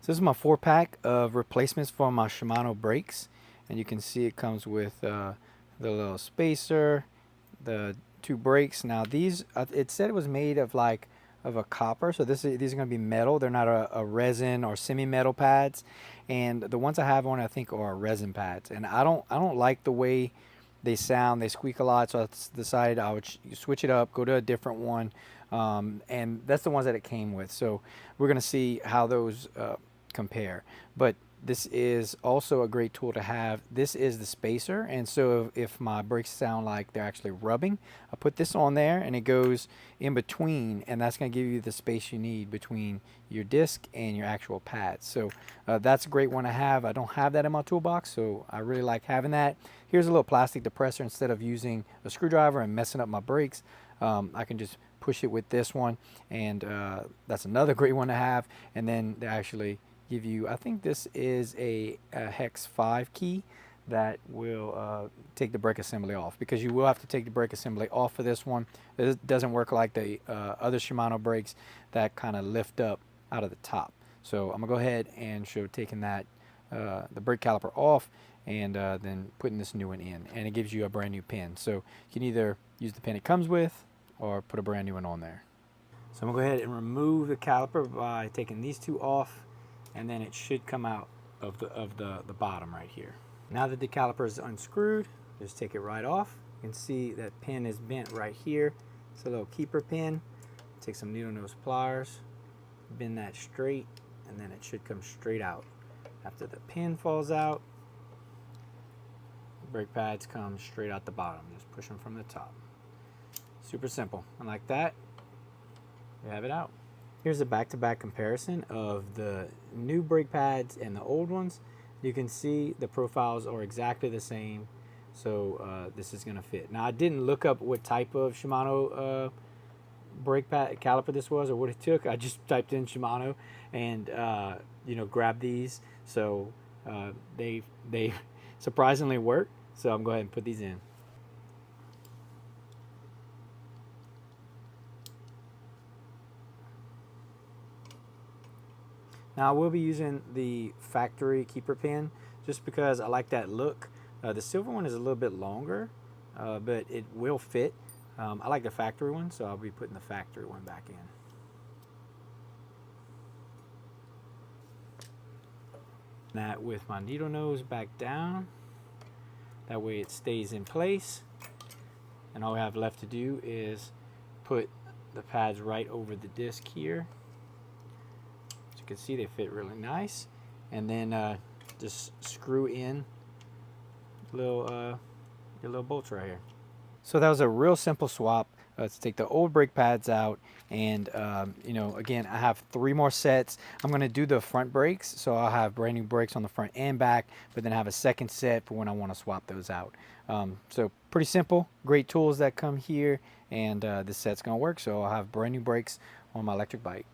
So this is my 4-pack of replacements for my Shimano brakes, and you can see it comes with the little spacer, the 2 brakes. Now these, it said it was made of a copper, so these are going to be metal. They're not a resin or semi-metal pads, and the ones I have on I think are resin pads, and I don't like the way they sound. They squeak a lot, so I decided I would switch it up, go to a different one, and that's the ones that it came with. So we're gonna see how those compare. But this is also a great tool to have. This is the spacer, and so if my brakes sound like they're actually rubbing, I put this on there and it goes in between, and that's going to give you the space you need between your disc and your actual pads. So that's a great one to have. I don't have that in my toolbox, so I really like having that. Here's a little plastic depressor. Instead of using a screwdriver and messing up my brakes, I can just push it with this one, and that's another great one to have. And then they actually give you, I think this is a hex 5 key that will take the brake assembly off, because you will have to take the brake assembly off for this one. It doesn't work like the other Shimano brakes that kind of lift up out of the top. So I'm gonna go ahead and show taking that the brake caliper off, and then putting this new one in, and it gives you a brand new pin. So you can either use the pin it comes with or put a brand new one on there. So I'm gonna go ahead and remove the caliper by taking these 2 off, and then it should come out of the bottom right here. Now that the caliper is unscrewed, just take it right off. You can see that pin is bent right here. It's a little keeper pin. Take some needle nose pliers, bend that straight, and then it should come straight out. After the pin falls out, the brake pads come straight out the bottom. Just push them from the top. Super simple. And like that, you have it out. Here's a back-to-back comparison of the new brake pads and the old ones. You can see the profiles are exactly the same, so this is going to fit. Now, I didn't look up what type of Shimano brake pad caliper this was or what it took. I just typed in Shimano and grabbed these. So they surprisingly work. So I'm going to go ahead and put these in. Now I will be using the factory keeper pin just because I like that look. The silver one is a little bit longer, but it will fit. I like the factory one, so I'll be putting the factory one back in. That with my needle nose back down. That way it stays in place. And all we have left to do is put the pads right over the disc here. As you can see, they fit really nice. And then just screw in your little bolts right here. So that was a real simple swap. Let's take the old brake pads out, and again, I have 3 more sets. I'm going to do the front brakes, so I'll have brand new brakes on the front and back, but then I have a second set for when I want to swap those out. So pretty simple, great tools that come here, and this set's going to work, so I'll have brand new brakes on my electric bike.